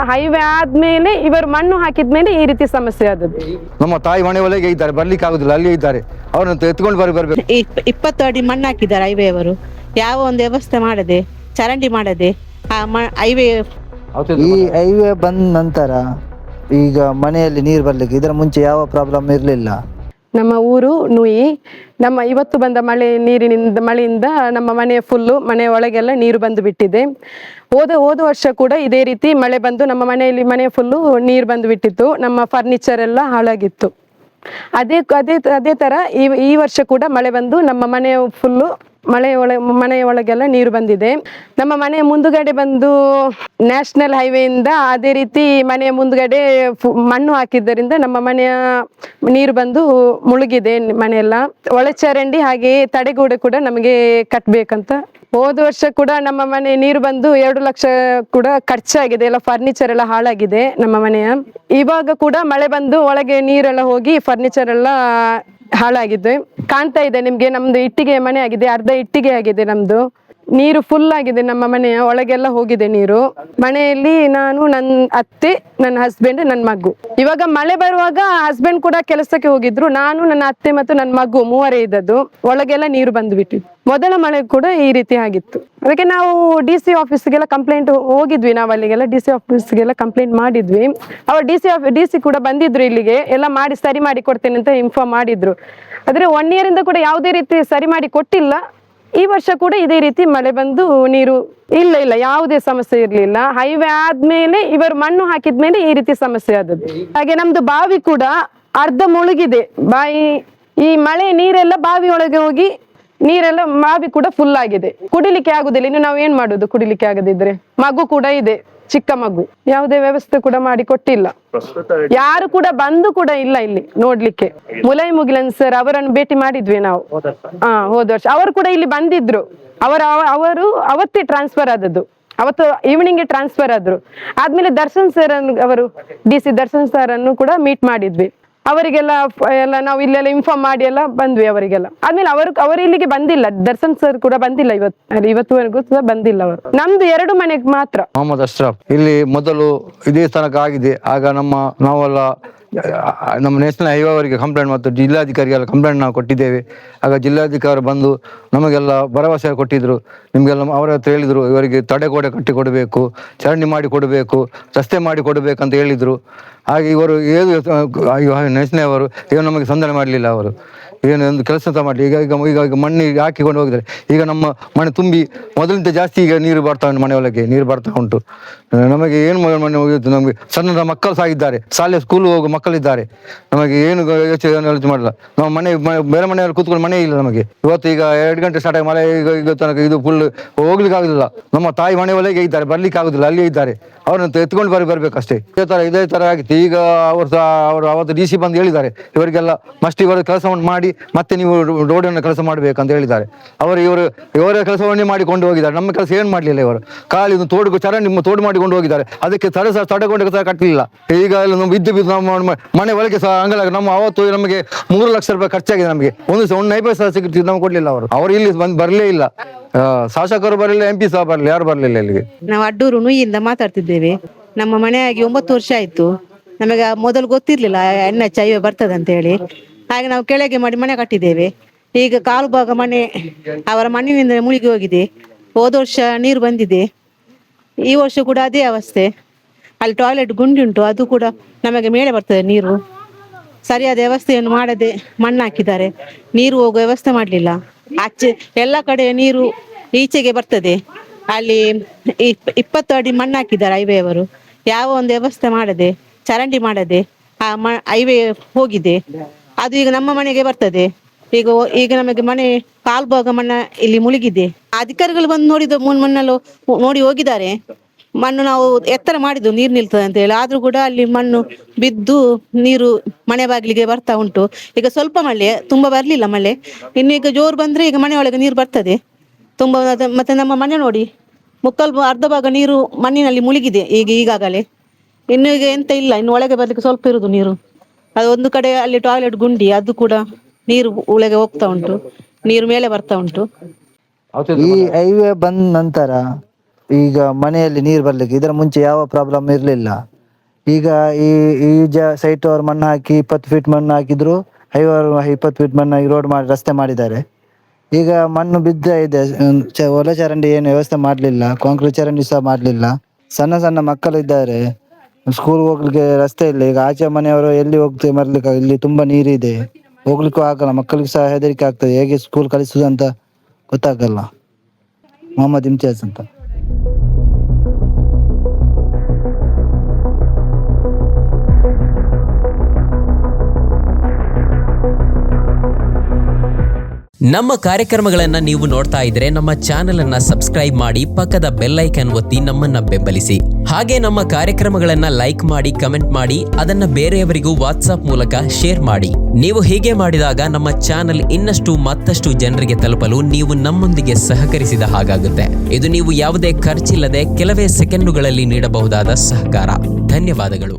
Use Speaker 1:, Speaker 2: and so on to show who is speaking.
Speaker 1: Highway ಆದ್ಮೇಲೆ ಇವರು ಮಣ್ಣು ಹಾಕಿದ್ಮೇಲೆ ಈ ರೀತಿ ಸಮಸ್ಯೆ ಆದದ್ದು.
Speaker 2: ನಮ್ಮ ತಾಯಿ ಮನೆ ಒಳಗೆ ಇದ್ದಾರೆ, ಬರ್ಲಿಕ್ಕೆ ಆಗುದಿಲ್ಲ, ಅಲ್ಲಿ ಇದ್ದಾರೆ, ಅವ್ರನ್ನ ಎತ್ಕೊಂಡು ಬರ್ಬೇಕು.
Speaker 3: 20 ಅಡಿ ಮಣ್ಣು ಹಾಕಿದ್ದಾರೆ ಹೈವೇ ಅವರು. ಯಾವ ಒಂದು ವ್ಯವಸ್ಥೆ ಮಾಡದೆ, ಚರಂಡಿ ಮಾಡದೆ ಆ ಹೈವೇ.
Speaker 4: ಈ ಹೈವೇ ಬಂದ ನಂತರ ಈಗ ಮನೆಯಲ್ಲಿ ನೀರು ಬರ್ಲಿಕ್ಕೆ, ಇದರ ಮುಂಚೆ ಯಾವ ಪ್ರಾಬ್ಲಮ್ ಇರಲಿಲ್ಲ.
Speaker 1: ನಮ್ಮ ಊರು ನುಯಿ. ನಮ್ಮ ಇವತ್ತು ಬಂದ ಮಳೆಯಿಂದ ನಮ್ಮ ಮನೆ ಫುಲ್ಲು, ಮನೆ ಒಳಗೆಲ್ಲ ನೀರು ಬಂದು ಬಿಟ್ಟಿದೆ. ಹೋದ ವರ್ಷ ಕೂಡ ಇದೇ ರೀತಿ ಮಳೆ ಬಂದು ನಮ್ಮ ಮನೆ ಫುಲ್ಲು ನೀರು ಬಂದು ಬಿಟ್ಟಿತ್ತು. ನಮ್ಮ ಫರ್ನಿಚರ್ ಎಲ್ಲ ಹಾಳಾಗಿತ್ತು. ಅದೇ ತರ ಈ ವರ್ಷ ಕೂಡ ಮಳೆ ಬಂದು ನಮ್ಮ ಮನೆ ಫುಲ್ಲು ಮನೆಯ ಒಳಗೆಲ್ಲ ನೀರು ಬಂದಿದೆ. ನಮ್ಮ ಮನೆಯ ಮುಂದುಗಡೆ ಬಂದು ನ್ಯಾಷನಲ್ ಹೈವೇಯಿಂದ ಅದೇ ರೀತಿ ಮನೆಯ ಮುಂದುಗಡೆ ಮಣ್ಣು ಹಾಕಿದ್ದರಿಂದ ನಮ್ಮ ಮನೆಯ ನೀರು ಬಂದು ಮುಳುಗಿದೆ ಮನೆಯೆಲ್ಲ. ಒಳಚರಂಡಿ ಹಾಗೆ ತಡೆಗೋಡೆ ಕೂಡ ನಮಗೆ ಕಟ್ಟಬೇಕಂತ. ಹೋದ ವರ್ಷ ಕೂಡ ನಮ್ಮ ಮನೆ ನೀರು ಬಂದು 2 ಲಕ್ಷ ಕೂಡ ಖರ್ಚಾಗಿದೆ. ಎಲ್ಲ ಫರ್ನಿಚರ್ ಎಲ್ಲ ಹಾಳಾಗಿದೆ ನಮ್ಮ ಮನೆಯ. ಇವಾಗ ಕೂಡ ಮಳೆ ಬಂದು ಒಳಗೆ ನೀರೆಲ್ಲ ಹೋಗಿ ಫರ್ನಿಚರ್ ಎಲ್ಲ ಹಾಳಾಗಿದೆ. ಕಾಣ್ತಾ ಇದೆ ನಿಮ್ಗೆ, ನಮ್ದು ಇಟ್ಟಿಗೆ ಮನೆ ಆಗಿದೆ, ಅರ್ಧ ಇಟ್ಟಿಗೆ ಆಗಿದೆ ನಮ್ದು. ನೀರು ಫುಲ್ ಆಗಿದೆ, ನಮ್ಮ ಮನೆಯ ಒಳಗೆಲ್ಲ ಹೋಗಿದೆ ನೀರು. ಮನೆಯಲ್ಲಿ ನಾನು, ನನ್ನ ಅತ್ತೆ, ನನ್ನ ಹಸ್ಬೆಂಡ್, ನನ್ನ ಮಗು. ಇವಾಗ ಮಳೆ ಬರುವಾಗ ಹಸ್ಬೆಂಡ್ ಕೂಡ ಕೆಲಸಕ್ಕೆ ಹೋಗಿದ್ರು. ನಾನು, ನನ್ನ ಅತ್ತೆ ಮತ್ತು ನನ್ನ ಮಗು ಮೂವರೇ ಇದ್ದದ್ದು. ಒಳಗೆಲ್ಲ ನೀರು ಬಂದು ಬಿಟ್ಟಿತ್ತು. ಮೊದಲ ಮಳೆ ಕೂಡ ಈ ರೀತಿ ಆಗಿತ್ತು. ಅದಕ್ಕೆ ನಾವು DC ಆಫೀಸ್ಗೆಲ್ಲ ಕಂಪ್ಲೇಂಟ್ ಹೋಗಿದ್ವಿ. ನಾವು ಅಲ್ಲಿಗೆಲ್ಲ DC ಆಫೀಸ್ಗೆಲ್ಲ ಕಂಪ್ಲೇಂಟ್ ಮಾಡಿದ್ವಿ. ಅವ್ರು DC ಕೂಡ ಬಂದಿದ್ರು ಇಲ್ಲಿಗೆ, ಎಲ್ಲ ಮಾಡಿ ಸರಿ ಮಾಡಿ ಕೊಡ್ತೇನೆ ಅಂತ ಇನ್ಫಾರ್ಮ್ ಮಾಡಿದ್ರು. ಆದ್ರೆ 1 year ಇಂದ ಕೂಡ ಯಾವುದೇ ರೀತಿ ಸರಿ ಮಾಡಿ ಕೊಟ್ಟಿಲ್ಲ. ಈ ವರ್ಷ ಕೂಡ ಇದೇ ರೀತಿ ಮಳೆ ಬಂದು ನೀರು ಇಲ್ಲ ಯಾವುದೇ ಸಮಸ್ಯೆ ಇರ್ಲಿಲ್ಲ. ಹೈವೇ ಆದ್ಮೇಲೆ ಇವರು ಮಣ್ಣು ಹಾಕಿದ್ಮೇಲೆ ಈ ರೀತಿ ಸಮಸ್ಯೆ ಆದದ್ದು. ಹಾಗೆ ನಮ್ದು ಬಾವಿ ಕೂಡ ಅರ್ಧ ಮುಳುಗಿದೆ. ಈ ಮಳೆ ನೀರೆಲ್ಲ ಬಾವಿ ಒಳಗೆ ಹೋಗಿ ನೀರೆಲ್ಲ ಬಾವಿ ಕೂಡ ಫುಲ್ ಆಗಿದೆ. ಕುಡಿಲಿಕ್ಕೆ ಆಗುದಿಲ್ಲ. ಇನ್ನು ನಾವು ಏನ್ ಮಾಡುದು ಕುಡಿಲಿಕ್ಕೆ ಆಗದಿದ್ರೆ? ಮಗು ಕೂಡ ಇದೆ, ಚಿಕ್ಕ ಮಗು. ಯಾವುದೇ ವ್ಯವಸ್ಥೆ ಕೂಡ ಮಾಡಿ ಕೊಟ್ಟಿಲ್ಲ. ಯಾರು ಕೂಡ ಬಂದು ಕೂಡ ಇಲ್ಲ ಇಲ್ಲಿ ನೋಡ್ಲಿಕ್ಕೆ. ಮುಗಿಲನ್ ಸರ್ ಅವರನ್ನು ಭೇಟಿ ಮಾಡಿದ್ವಿ ನಾವು. ಹೋದ ವರ್ಷ ಅವರು ಕೂಡ ಇಲ್ಲಿ ಬಂದಿದ್ರು. ಅವರು ಅವತ್ತೇ ಟ್ರಾನ್ಸ್ಫರ್ ಆದದ್ದು. ಅವತ್ತು ಈವ್ನಿಂಗ್ ಟ್ರಾನ್ಸ್ಫರ್ ಆದ್ರು. ಆದ್ಮೇಲೆ ದರ್ಶನ್ ಸರ್ ಅವರು DC ದರ್ಶನ್ ಸರ್ ಅನ್ನು ಕೂಡ ಮೀಟ್ ಮಾಡಿದ್ವಿ. ಅವರಿಗೆಲ್ಲ ನಾವು ಇಲ್ಲೆಲ್ಲ ಇನ್ಫಾರ್ಮ್ ಮಾಡಿ ಎಲ್ಲ ಬಂದ್ವಿ ಅವರಿಗೆಲ್ಲ. ಆದ್ಮೇಲೆ ಅವರು ಇಲ್ಲಿಗೆ ಬಂದಿಲ್ಲ. ದರ್ಶನ್ ಸರ್ ಕೂಡ ಬಂದಿಲ್ಲ ಇವತ್ತುವರೆಗೂ ಬಂದಿಲ್ಲ ಅವರು. ನಮ್ದು 2 ಮನೆಗೆ ಮಾತ್ರ.
Speaker 2: ಮೊಹಮ್ಮದ್ ಅಶ್ರಫ್ ಇಲ್ಲಿ ಮೊದಲು ಇದೇ ತನಕ ಆಗಿದೆ. ಆಗ ನಾವೆಲ್ಲ ನಮ್ಮ ನ್ಯಾಷನಲ್ ಹೈವೇ ಅವರಿಗೆ ಕಂಪ್ಲೇಂಟ್ ಮತ್ತು ಜಿಲ್ಲಾಧಿಕಾರಿಗೆಲ್ಲ ಕಂಪ್ಲೇಂಟ್ ನಾವು ಕೊಟ್ಟಿದ್ದೇವೆ. ಆಗ ಜಿಲ್ಲಾಧಿಕಾರಿ ಬಂದು ನಮಗೆಲ್ಲ ಭರವಸೆ ಕೊಟ್ಟಿದ್ರು. ನಿಮಗೆಲ್ಲ ಅವರ ಹತ್ರ ಹೇಳಿದರು, ಇವರಿಗೆ ತಡೆಗೋಡೆ ಕಟ್ಟಿ ಕೊಡಬೇಕು, ಚರಂಡಿ ಮಾಡಿ ಕೊಡಬೇಕು, ರಸ್ತೆ ಮಾಡಿ ಕೊಡಬೇಕಂತ ಹೇಳಿದರು. ಹಾಗೆ ಇವರು ನ್ಯಾಷನಲ್ ಅವರು ಏನು ನಮಗೆ ತೊಂದರೆ ಮಾಡಲಿಲ್ಲ. ಅವರು ಏನು ಒಂದು ಕೆಲಸ ಮಾಡಲಿ. ಈಗ ಮಣ್ಣಿಗೆ ಹಾಕಿಕೊಂಡು ಹೋಗಿದ್ದಾರೆ. ಈಗ ನಮ್ಮ ಮನೆ ತುಂಬಿ ಮೊದಲಿಂದ ಜಾಸ್ತಿ ಈಗ ನೀರು ಬರ್ತಾ ಉಂಟು, ಮನೆ ಒಳಗೆ ನೀರು ಬರ್ತಾ ಉಂಟು. ನಮಗೆ ಏನು ಮನೆ ಹೋಗಿತ್ತು, ನಮಗೆ ಸಣ್ಣ ಮಕ್ಕಳು ಸಹ ಇದ್ದಾರೆ, ಸ್ಕೂಲ್ ಹೋಗೋ ಮಕ್ಕಳಿದ್ದಾರೆ. ನಮಗೆ ಏನು ಯೋಚನೆ ಮಾಡಲ್ಲ. ನಾವು ಬೇರೆ ಮನೆಯಲ್ಲಿ ಕೂತ್ಕೊಂಡು ಮನೆ ಇಲ್ಲ ನಮಗೆ. ಇವತ್ತು ಈಗ 2 ಗಂಟೆ ಸ್ಟಾರ್ಟ್ ಆಗಿ ಮಳೆ ಈಗ ತನಕ ಇದು ಫುಲ್ ಹೋಗ್ಲಿಕ್ಕೆ ಆಗುದಿಲ್ಲ. ನಮ್ಮ ತಾಯಿ ಮನೆ ಒಳಗೆ ಇದ್ದಾರೆ, ಬರ್ಲಿಕ್ಕೆ ಆಗುದಿಲ್ಲ, ಅಲ್ಲಿ ಇದ್ದಾರೆ. ಅವ್ರನ್ನ ಎತ್ಕೊಂಡು ಬರ್ಬೇಕಷ್ಟೇ. ಇದೇ ತರ ಆಗಿತ್ತು. ಈಗ ಅವರು ಅವತ್ತು DC ಬಂದು ಹೇಳಿದ್ದಾರೆ, ಇವರಿಗೆಲ್ಲ ಮಸ್ಟ್ ಇವರು ಕೆಲಸವನ್ನು ಮಾಡಿ ಮತ್ತೆ ನೀವು ರೋಡನ್ನು ಕೆಲಸ ಮಾಡ್ಬೇಕಂತ ಹೇಳಿದ್ದಾರೆ. ಇವರ ಕೆಲಸವನ್ನೇ ಮಾಡಿಕೊಂಡು ಹೋಗಿದ್ದಾರೆ. ನಮ್ಮ ಕೆಲಸ ಏನು ಮಾಡ್ಲಿಲ್ಲ. ಇವರು ಖಾಲಿ ತೋಡು ಮಾಡಿಕೊಂಡು ಹೋಗಿದ್ದಾರೆ. ಅದಕ್ಕೆ ತಡೆಗೊಂಡು ಸಹ ಕಟ್ಟಲಿಲ್ಲ. ಈಗ ಎಲ್ಲ ಬಿದ್ದು ನಮ್ಮ ಮನೆ ಒಳಗೆ ಸಹ ನಮ್ಮ ಅವತ್ತು ನಮಗೆ 3 ಲಕ್ಷ ರೂಪಾಯಿ ಖರ್ಚಾಗಿದೆ. ನಮಗೆ ಒಂದು ನೈಬರ್ ಸಹ ಸಿಗ್ತಿದ್ದು ನಮ್ಗೆ ಕೊಡ್ಲಿಲ್ಲ. ಅವರು ಇಲ್ಲಿ ಬರಲೇ ಇಲ್ಲ. ಶಾಸಕರು ಬರಲಿಲ್ಲ, MP ಸಹ ಬರಲಿಲ್ಲ, ಯಾರು ಬರಲಿಲ್ಲ ಇಲ್ಲಿಗೆ.
Speaker 3: ನಾವು ಅಡ್ಡೂರು ನುಯಿಯಿಂದ ಮಾತಾಡ್ತಿದ್ದೇವೆ. ನಮ್ಮ ಮನೆಯಾಗಿ 9 ವರ್ಷ ಆಯ್ತು. ನಮಗೆ ಮೊದಲು ಗೊತ್ತಿರ್ಲಿಲ್ಲ NH ಹೈವೇ ಬರ್ತದೆ ಅಂತ ಹೇಳಿ. ಹಾಗೆ ನಾವು ಕೆಳಗೆ ಮಾಡಿ ಮನೆ ಕಟ್ಟಿದ್ದೇವೆ. ಈಗ ಕಾಲು ಭಾಗ ಮನೆ ಅವರ ಮಣ್ಣಿನಿಂದ ಮುಳುಗಿ ಹೋಗಿದೆ. ಹೋದ ವರ್ಷ ನೀರು ಬಂದಿದೆ. ಈ ವರ್ಷ ಕೂಡ ಅದೇ ಅವಸ್ಥೆ. ಅಲ್ಲಿ ಟಾಯ್ಲೆಟ್ ಗುಂಡಿ ಉಂಟು, ಅದು ಕೂಡ ನಮಗೆ ಮೇಲೆ ಬರ್ತದೆ ನೀರು. ಸರಿಯಾದ ವ್ಯವಸ್ಥೆಯನ್ನು ಮಾಡದೆ ಮಣ್ಣು ಹಾಕಿದ್ದಾರೆ. ನೀರು ಹೋಗುವ ವ್ಯವಸ್ಥೆ ಮಾಡಲಿಲ್ಲ. ಆಚೆ ಎಲ್ಲ ಕಡೆ ನೀರು ಈಚೆಗೆ ಬರ್ತದೆ. ಅಲ್ಲಿ 20 ಅಡಿ ಮಣ್ಣು ಹಾಕಿದ್ದಾರೆ ಹೈವೇ ಅವರು. ಯಾವ ಒಂದು ವ್ಯವಸ್ಥೆ ಮಾಡದೆ, ಚರಂಡಿ ಮಾಡದೆ ಆ ಹೈವೇ ಹೋಗಿದೆ. ಅದು ಈಗ ನಮ್ಮ ಮನೆಗೆ ಬರ್ತದೆ. ಈಗ ನಮಗೆ ಮನೆ ಕಾಲು ಭಾಗ ಮಣ್ಣ ಇಲ್ಲಿ ಮುಳುಗಿದೆ. ಅಧಿಕಾರಿಗಳು ಬಂದು ಮಣ್ಣಲ್ಲೂ ನೋಡಿ ಹೋಗಿದ್ದಾರೆ. ಮಣ್ಣು ನಾವು ಎತ್ತರ ಮಾಡಿದ್ದು ನೀರು ನಿಲ್ತದೆ ಅಂತ ಹೇಳಿ. ಆದ್ರೂ ಕೂಡ ಅಲ್ಲಿ ಮಣ್ಣು ಬಿದ್ದು ನೀರು ಮನೆ ಬಾಗಿಲಿಗೆ ಬರ್ತಾ ಉಂಟು. ಈಗ ಸ್ವಲ್ಪ ಮಳೆ, ತುಂಬಾ ಬರ್ಲಿಲ್ಲ ಮಳೆ. ಇನ್ನು ಈಗ ಜೋರು ಬಂದ್ರೆ ಈಗ ಮನೆ ಒಳಗೆ ನೀರು ಬರ್ತದೆ ತುಂಬಾ. ಮತ್ತೆ ನಮ್ಮ ಮನೆ ನೋಡಿ ಅರ್ಧ ಭಾಗ ನೀರು ಮಣ್ಣಿನಲ್ಲಿ ಮುಳುಗಿದೆ ಈಗಾಗಲೇ. ಇನ್ನು ಈಗ ಎಂತ ಇಲ್ಲ, ಇನ್ನು ಒಳಗೆ ಬರ್ಲಿಕ್ಕೆ ಸ್ವಲ್ಪ ಇರುದು ನೀರು. ಅದು ಒಂದು ಕಡೆ ಅಲ್ಲಿ ಟಾಯ್ಲೆಟ್ ಗುಂಡಿ, ಅದು ಕೂಡ ನೀರು ಒಳಗೆ ಹೋಗ್ತಾ ಉಂಟು, ನೀರು ಮೇಲೆ ಬರ್ತಾ ಉಂಟು.
Speaker 4: ಈ ಹೈವೇ ಬಂದ ನಂತರ ಈಗ ಮನೆಯಲ್ಲಿ ನೀರು ಬರ್ಲಿಕ್ಕೆ ಇದರ ಮುಂಚೆ ಯಾವ ಪ್ರಾಬ್ಲಮ್ ಇರಲಿಲ್ಲ. ಈಗ ಈ ಸೈಟ್ ಅವರು ಮಣ್ಣು ಹಾಕಿ 20 ಫೀಟ್ ಮಣ್ಣು ಹಾಕಿದ್ರು, ಹೈವರು 20 ಫೀಟ್ ಮಣ್ಣು ಹಾಕಿ ರೋಡ್ ಮಾಡಿ ರಸ್ತೆ ಮಾಡಿದ್ದಾರೆ. ಈಗ ಮಣ್ಣು ಬಿದ್ದ ಇದೆ, ಒಳ ಚರಂಡಿ ಏನು ವ್ಯವಸ್ಥೆ ಮಾಡಲಿಲ್ಲ, ಕಾಂಕ್ರೀಟ್ ಚರಂಡಿ ಸಹ ಮಾಡಲಿಲ್ಲ. ಸಣ್ಣ ಸಣ್ಣ ಮಕ್ಕಳು ಇದ್ದಾರೆ, ಸ್ಕೂಲ್ ಹೋಗ್ಲಿಕ್ಕೆ ರಸ್ತೆ ಇಲ್ಲ. ಈಗ ಆಚೆ ಮನೆಯವರು ಎಲ್ಲಿ ಹೋಗ್ತೇವೆ ಮರ್ಲಿಕ್ಕೆ, ಇಲ್ಲಿ ತುಂಬಾ ನೀರಿದೆ, ಹೋಗ್ಲಿಕ್ಕೂ ಆಗಲ್ಲ. ಮಕ್ಕಳಿಗೆ ಸಹ ಹೆದರಿಕೆ ಆಗ್ತದೆ, ಹೇಗೆ ಸ್ಕೂಲ್ ಕಳಿಸುದು ಅಂತ ಗೊತ್ತಾಗಲ್ಲ. ಮೊಹಮ್ಮದ್ ಇಮ್ತಿಯಾಜ್ ಅಂತ.
Speaker 5: ನಮ್ಮ ಕಾರ್ಯಕ್ರಮಗಳನ್ನು ನೀವು ನೋಡ್ತಾ ಇದ್ರೆ ನಮ್ಮ ಚಾನೆಲ್ ಅನ್ನ ಸಬ್ಸ್ಕ್ರೈಬ್ ಮಾಡಿ, ಪಕ್ಕದ ಬೆಲ್ ಐಕಾನ್ ಒತ್ತಿ ನಮ್ಮನ್ನ ಬೆಂಬಲಿಸಿ. ಹಾಗೆ ನಮ್ಮ ಕಾರ್ಯಕ್ರಮಗಳನ್ನ ಲೈಕ್ ಮಾಡಿ, ಕಮೆಂಟ್ ಮಾಡಿ, ಅದನ್ನ ಬೇರೆಯವರಿಗೂ ವಾಟ್ಸ್ಆಪ್ ಮೂಲಕ ಶೇರ್ ಮಾಡಿ. ನೀವು ಹೀಗೆ ಮಾಡಿದಾಗ ನಮ್ಮ ಚಾನೆಲ್ ಮತ್ತಷ್ಟು ಜನರಿಗೆ ತಲುಪಲು ನೀವು ನಮ್ಮೊಂದಿಗೆ ಸಹಕರಿಸಿದ ಹಾಗಾಗುತ್ತೆ. ಇದು ನೀವು ಯಾವುದೇ ಖರ್ಚಿಲ್ಲದೆ ಕೆಲವೇ ಸೆಕೆಂಡುಗಳಲ್ಲಿ ನೀಡಬಹುದಾದ ಸಹಕಾರ. ಧನ್ಯವಾದಗಳು.